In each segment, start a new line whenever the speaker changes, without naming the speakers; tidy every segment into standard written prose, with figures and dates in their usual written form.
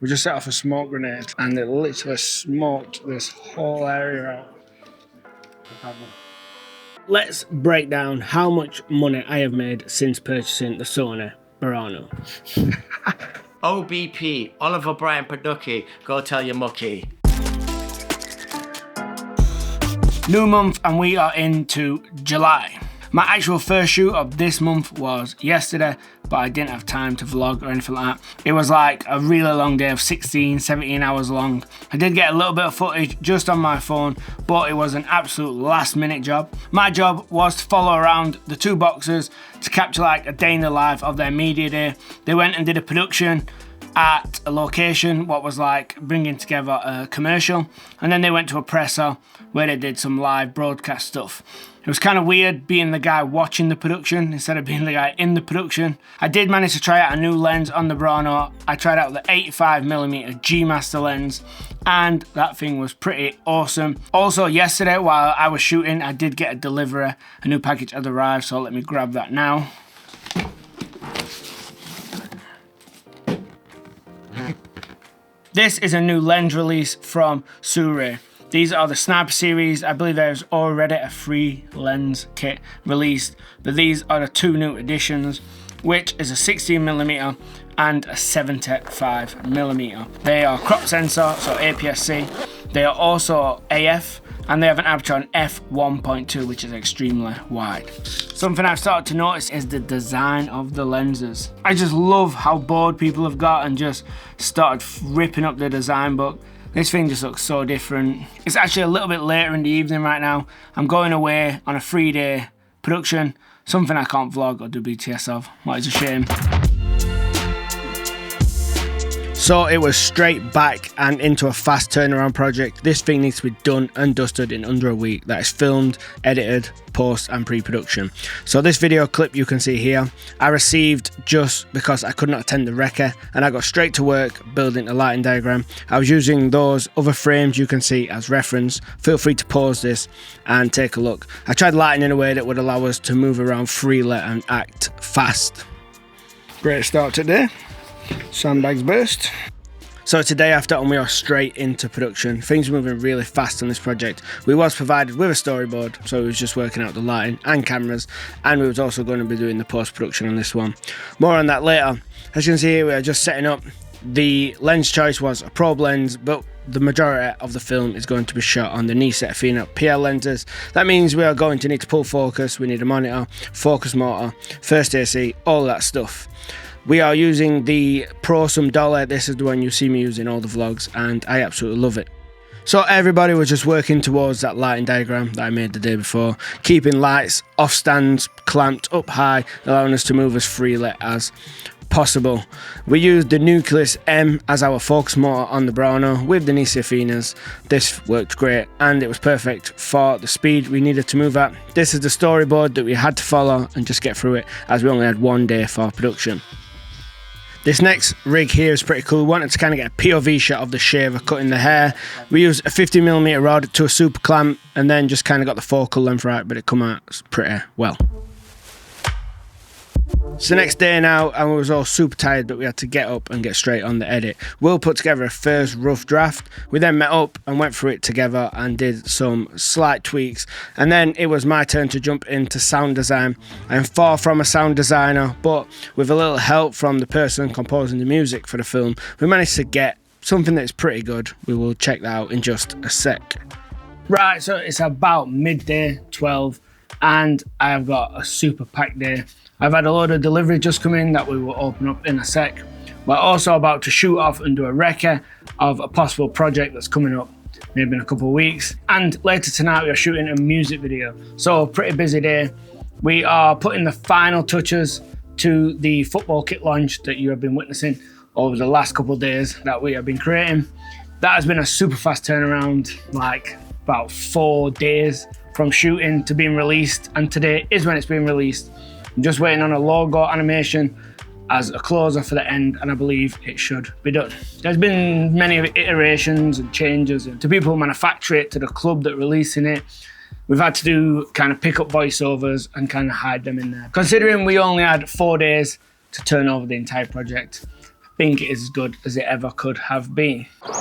We just set off a smoke grenade and it literally smoked this whole area out. Let's break down how much money I have made since purchasing the Sony Burano.
OBP, Oliver Bryan Paduckie, go tell your mucky.
New month and we are into July. My actual first shoot of this month was yesterday, but I didn't have time to vlog or anything like that. It was like a really long day of 16, 17 hours long. I did get a little bit of footage just on my phone, but it was an absolute last minute job. My job was to follow around the two boxers to capture like a day in the life of their media day. They went and did a production at a location, what was like bringing together a commercial, and then they went to a presser where they did some live broadcast stuff. It was kind of weird being the guy watching the production instead of being the guy in the production. I did manage to try out a new lens on the Burano. I tried out the 85mm G Master lens and that thing was pretty awesome. Also yesterday while I was shooting, I did get a delivery. A new package had arrived, so let me grab that now. This is a new lens release from Sony. These are the Sniper series. I believe there's already a free lens kit released, but these are the two new editions, which is a 16mm and a 75mm. They are crop sensor, so APS-C. They are also AF, and they have an aperture on f1.2, which is extremely wide. Something I've started to notice is the design of the lenses. I just love how bored people have got and just started ripping up the design book. This thing just looks so different. It's actually a little bit later in the evening right now. I'm going away on a 3-day production, something I can't vlog or do BTS of, what is a shame. So it was straight back and into a fast turnaround project. This thing needs to be done and dusted in under a week. That is filmed, edited, post and pre-production. So this video clip you can see here, I received just because I could not attend the recce and I got straight to work building a lighting diagram. I was using those other frames you can see as reference. Feel free to pause this and take a look. I tried lighting in a way that would allow us to move around freely and act fast. Great start today. Sandbags burst. So today after and we are straight into production. Things are moving really fast on this project. We was provided with a storyboard, so we was just working out the lighting and cameras, and we was also going to be doing the post-production on this one. More on that later. As you can see here, we are just setting up. The lens choice was a probe lens, but the majority of the film is going to be shot on the Nisa Afina PL lenses. That means we are going to need to pull focus, we need a monitor, focus motor, first AC, all that stuff. We are using the Pro Some Dollar. This is the one you see me using all the vlogs and I absolutely love it. So everybody was just working towards that lighting diagram that I made the day before, keeping lights off stands, clamped up high, allowing us to move as freely as possible. We used the Nucleus M as our focus motor on the Burano with the Nisa Afinas. This worked great and it was perfect for the speed we needed to move at. This is the storyboard that we had to follow and just get through it as we only had one day for production. This next rig here is pretty cool. We wanted to kind of get a POV shot of the shaver cutting the hair. We used a 50mm rod to a super clamp and then just kind of got the focal length right, but it come out pretty well. It's the next day now and we was all super tired, but we had to get up and get straight on the edit. Will put together a first rough draft. We then met up and went through it together and did some slight tweaks. And then it was my turn to jump into sound design. I am far from a sound designer, but with a little help from the person composing the music for the film, we managed to get something that's pretty good. We will check that out in just a sec. Right, so it's about midday, 12, and I have got a super packed day. I've had a load of delivery just come in that we will open up in a sec. We're also about to shoot off and do a recce of a possible project that's coming up maybe in a couple of weeks. And later tonight we are shooting a music video. So pretty busy day. We are putting the final touches to the football kit launch that you have been witnessing over the last couple of days that we have been creating. That has been a super fast turnaround, like about 4 days from shooting to being released, and today is when it's being released. I'm just waiting on a logo animation as a closer for the end, and I believe it should be done. There's been many iterations and changes to people who manufacture it, to the club that are releasing it. We've had to do kind of pick up voiceovers and kind of hide them in there. Considering we only had 4 days to turn over the entire project, think it is as good as it ever could have been.
I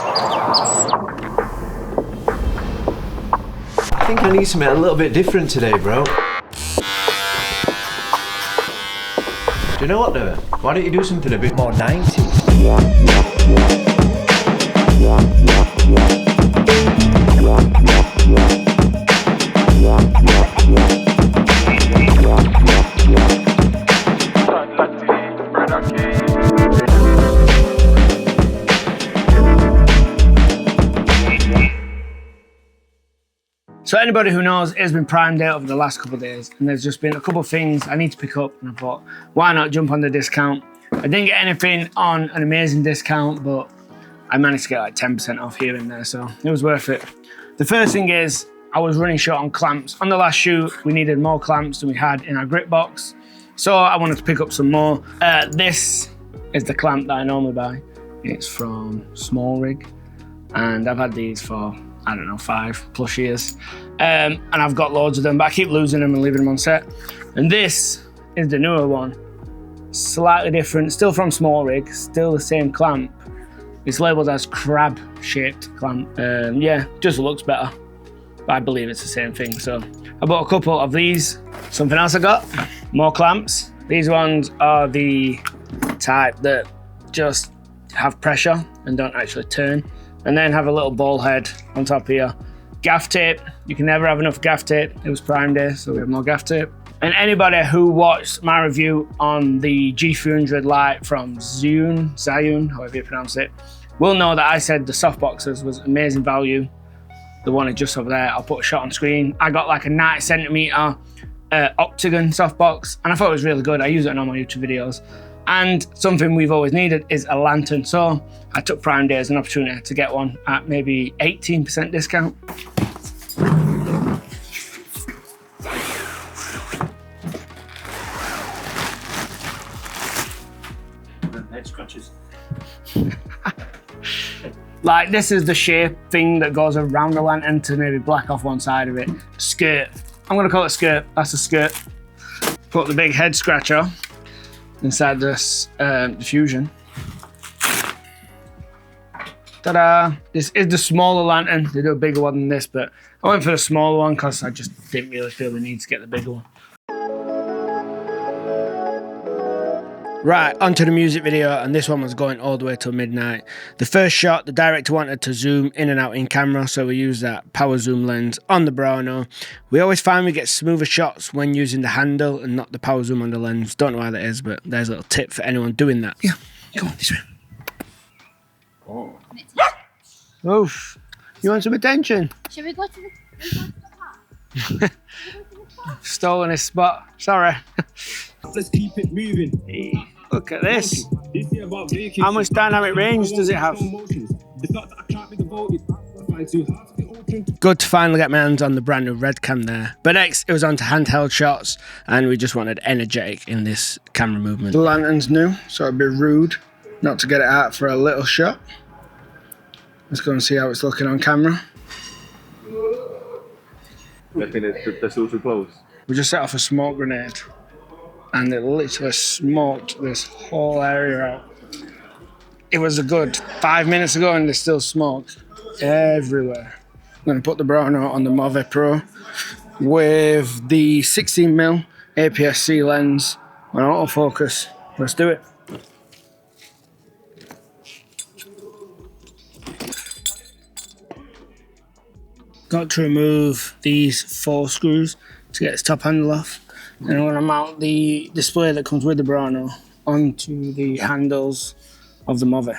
think I need something a little bit different today, bro. Do you know what though? Why don't you do something a bit more 90s?
So anybody who knows, it's been Prime Day over the last couple of days, and there's just been a couple of things I need to pick up, and I thought, why not jump on the discount? I didn't get anything on an amazing discount, but I managed to get like 10% off here and there, so it was worth it. The first thing is, I was running short on clamps. On the last shoot, we needed more clamps than we had in our grip box, so I wanted to pick up some more. This is the clamp that I normally buy. It's from Small Rig, and I've had these for, I don't know, 5+ years. And I've got loads of them, but I keep losing them and leaving them on set. And this is the newer one. Slightly different, still from Small Rig, still the same clamp. It's labelled as crab-shaped clamp. Yeah, just looks better. But I believe it's the same thing. So I bought a couple of these. Something else I got, more clamps. These ones are the type that just have pressure and don't actually turn, and then have a little ball head on top here. Gaff tape, you can never have enough gaff tape. It was Prime Day, so we have more gaff tape. And anybody who watched my review on the G300 Lite from Zhiyun, however you pronounce it, will know that I said the softboxes was amazing value. The one just over there, I'll put a shot on screen. I got like a 90cm octagon softbox, and I thought it was really good. I use it in all my YouTube videos. And something we've always needed is a lantern. So I took Prime Day as an opportunity to get one at maybe 18% discount.
Head scratches.
Like, this is the shape thing that goes around the lantern to maybe black off one side of it. Skirt. I'm gonna call it skirt. That's a skirt. Put the big head scratcher inside this diffusion. Ta-da! This is the smaller lantern. They do a bigger one than this, but I went for the smaller one because I just didn't really feel the need to get the bigger one. Right, onto the music video, and this one was going all the way till midnight. The first shot, the director wanted to zoom in and out in camera, so we used that power zoom lens on the Burano. We always find we get smoother shots when using the handle and not the power zoom on the lens. Don't know why that is, but there's a little tip for anyone doing that. Yeah, come on, this way. Oh. Oof. You want some attention?
Should we go to the park?
Stolen his spot. Sorry.
Let's keep it moving.
Hey, look at this. How much dynamic range does it have? Good to finally get my hands on the brand new red cam there. But next, it was on to handheld shots, and we just wanted energetic in this camera movement. The lantern's new, so it'd be rude not to get it out for a little shot. Let's go and see how it's looking on camera.
I think they're still too close.
We just set off a smoke grenade, and it literally smoked this whole area out. It was a good 5 minutes ago, and there's still smoke everywhere. I'm going to put the Burano on the Move Pro with the 16mm APS-C lens on autofocus. Let's do it. Got to remove these 4 screws to get its top handle off. And I'm going to mount the display that comes with the Burano onto the handles of the Move.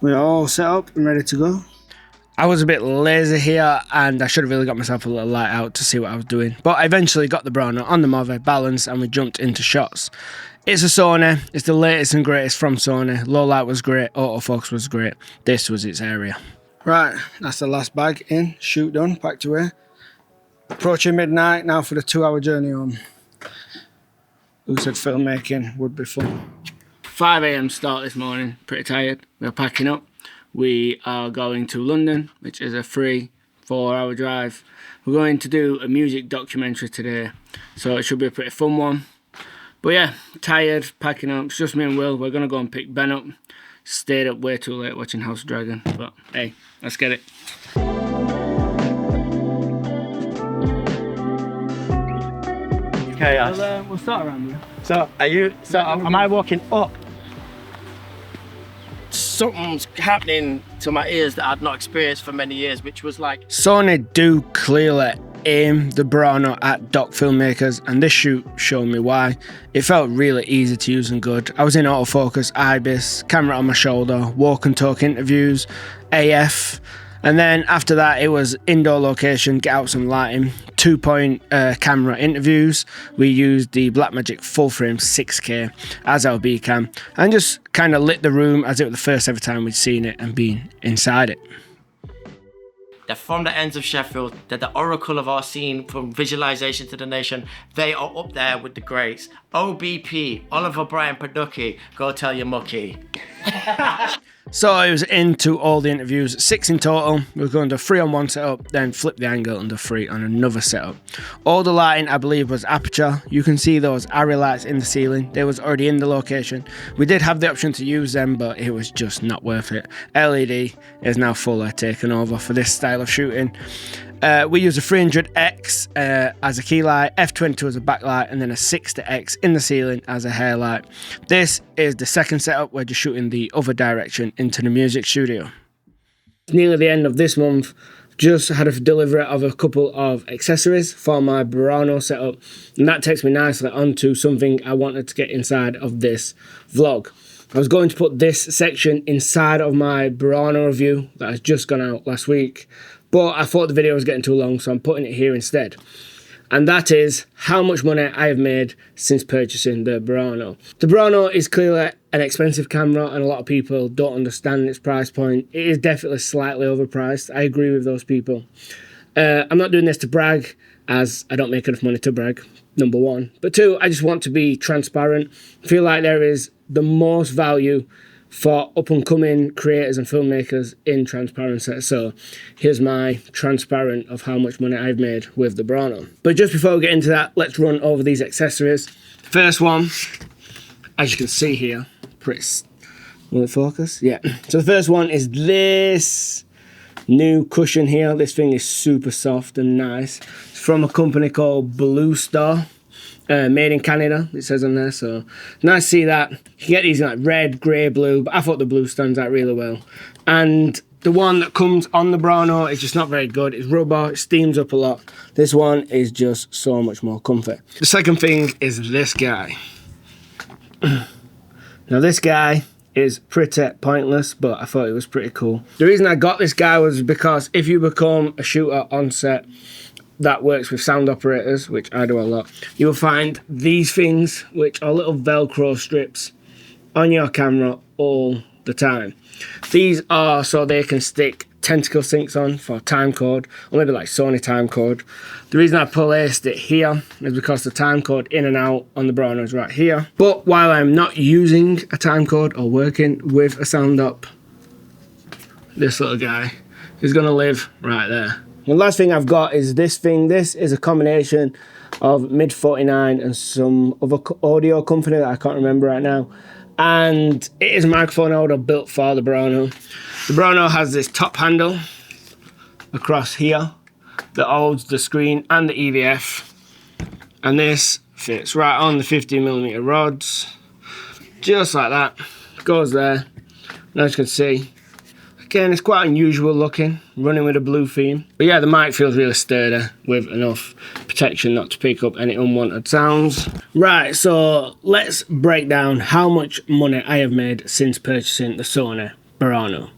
We're all set up and ready to go. I was a bit lazy here, and I should have really got myself a little light out to see what I was doing. But I eventually got the Burano on the Move, balanced, and we jumped into shots. It's a Sony. It's the latest and greatest from Sony. Low light was great. Autofocus was great. This was its area. Right, that's the last bag in. Shoot done, packed away. Approaching midnight now for the 2-hour journey home. Who said filmmaking would be fun? 5 AM start this morning, pretty tired. We're packing up. We are going to London, which is a free 4-hour drive. We're going to do a music documentary today, so it should be a pretty fun one. But yeah, tired, packing up. It's just me and Will. We're going to go and pick Ben up. stayed up way too late watching House of Dragon. But hey, let's get it.
Okay,
We'll start around here.
so are you? So am I walking up? Something's happening to my ears that I'd not experienced for many years, which was like.
Sony do clearly aim the Burano at doc filmmakers, and this shoot showed me why. It felt really easy to use and good. I was in autofocus, IBIS, camera on my shoulder, walk and talk interviews, AF, and then after that it was indoor location, get out some lighting, 2-point camera interviews. We used the Blackmagic full frame 6K as our B cam and just kind of lit the room as it was the first ever time we'd seen it and been inside it.
They're from the ends of Sheffield. They're the oracle of our scene, from visualization to the nation. They are up there with the greats. OBP, Oliver Brian Paducki, go tell your mucky.
So I was into all the interviews, 6 in total. We were going to 3 on one setup, then flip the angle under 3 on another setup. All the lighting, I believe, was aperture. You can see those area lights in the ceiling. They was already in the location. We did have the option to use them, but it was just not worth it. LED is now fully taken over for this style of shooting. We use a 300X as a key light, f22 as a backlight, and then a 60X in the ceiling as a hair light. This is the second setup. We're just shooting the other direction into the music studio. It's nearly the end of this month. Just had a delivery of a couple of accessories for my Burano setup, and that takes me nicely onto something I wanted to get inside of this vlog. I was going to put this section inside of my Burano review that has just gone out last week, but I thought the video was getting too long, so I'm putting it here instead. And that is how much money I have made since purchasing the Burano. The Burano is clearly an expensive camera, and a lot of people don't understand its price point. It is definitely slightly overpriced. I agree with those people. I'm not doing this to brag, as I don't make enough money to brag, number one. But two, I just want to be transparent. I feel like there is the most value for up-and-coming creators and filmmakers in transparency. So here's my transparent of how much money I've made with the Burano. But just before we get into that, let's run over these accessories. First one, as you can see here, will it focus? Yeah. So the first one is this new cushion here. This thing is super soft and nice. It's from a company called Blue Star. Made in Canada, it says on there, so nice to see that. You can get these in like red, grey, blue, but I thought the blue stands out really well. And the one that comes on the Burano is just not very good. It's rubber, it steams up a lot. This one is just so much more comfy. The second thing is this guy. Now this guy is pretty pointless, but I thought it was pretty cool. The reason I got this guy was because if you become a shooter on set that works with sound operators, which I do a lot, you will find these things, which are little Velcro strips on your camera all the time. These are so they can stick tentacle syncs on for time code, or maybe like Sony time code. The reason I placed it here is because the time code in and out on the Burano is right here. But while I'm not using a time code or working with a sound op, this little guy is gonna live right there. The last thing I've got is this thing. This is a combination of Mid 49 and some other audio company that I can't remember right now. And it is a microphone holder built for the Burano. The Burano has this top handle across here that holds the screen and the EVF. And this fits right on the 50mm rods. Just like that. Goes there. And as you can see, again, it's quite unusual looking, running with a blue theme. But yeah, the mic feels really sturdy with enough protection not to pick up any unwanted sounds. Right, so let's break down how much money I have made since purchasing the Sony Burano.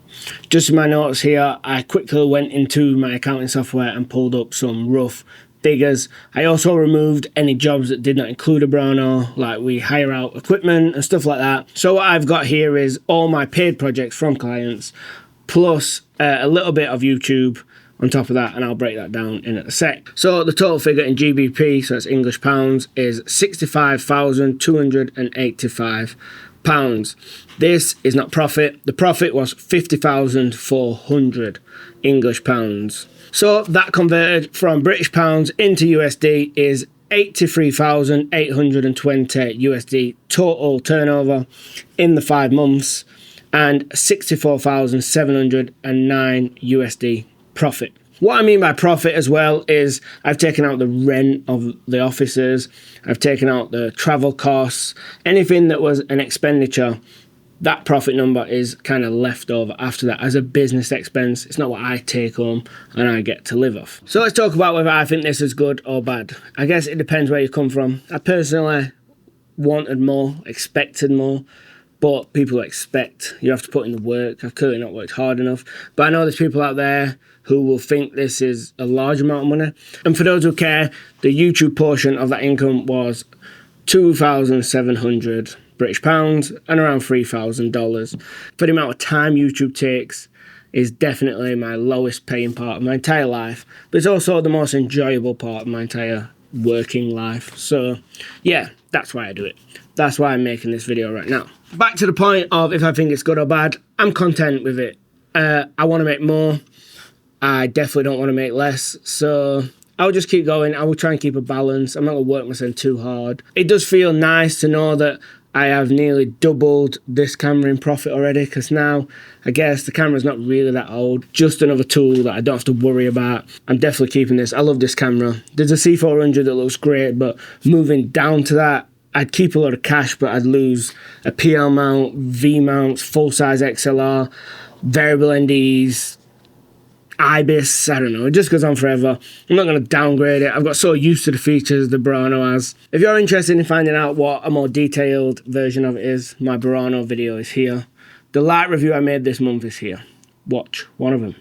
Just in my notes here, I quickly went into my accounting software and pulled up some rough figures. I also removed any jobs that did not include a Burano, like we hire out equipment and stuff like that. So what I've got here is all my paid projects from clients, plus a little bit of YouTube on top of that, and I'll break that down in a sec. So the total figure in GBP, so that's English pounds, is £65,285. This is not profit. The profit was 50,400 English pounds. So that converted from British pounds into USD is 83,820 USD total turnover in the 5 months. and 64,709 USD profit. What I mean by profit as well is I've taken out the rent of the offices, I've taken out the travel costs, anything that was an expenditure. That profit number is kind of left over after that as a business expense. It's not what I take home and I get to live off. So let's talk about whether I think this is good or bad. I guess it depends where you come from. I personally wanted more, expected more, but people expect you have to put in the work. I've clearly not worked hard enough, but I know there's people out there who will think this is a large amount of money. And for those who care, the YouTube portion of that income was 2,700 British pounds and around $3,000. For the amount of time YouTube takes, is definitely my lowest paying part of my entire life, but it's also the most enjoyable part of my entire working life. So yeah, that's why I do it. That's why I'm making this video right now. Back to the point of if I think it's good or bad, I'm content with it. I want to make more. I definitely don't want to make less, so I'll just keep going. I will try and keep a balance. I'm not going to work myself too hard. It does feel nice to know that I have nearly doubled this camera in profit already, because now I guess the camera's not really that old. Just another tool that I don't have to worry about. I'm definitely keeping this. I love this camera. There's a C400 that looks great, but moving down to that, I'd keep a lot of cash, but I'd lose a PL mount, V mounts, full-size XLR, variable NDs, IBIS, I don't know, it just goes on forever. I'm not going to downgrade it. I've got so used to the features the Burano has. If you're interested in finding out what a more detailed version of it is, my Burano video is here. The light review I made this month is here. Watch one of them.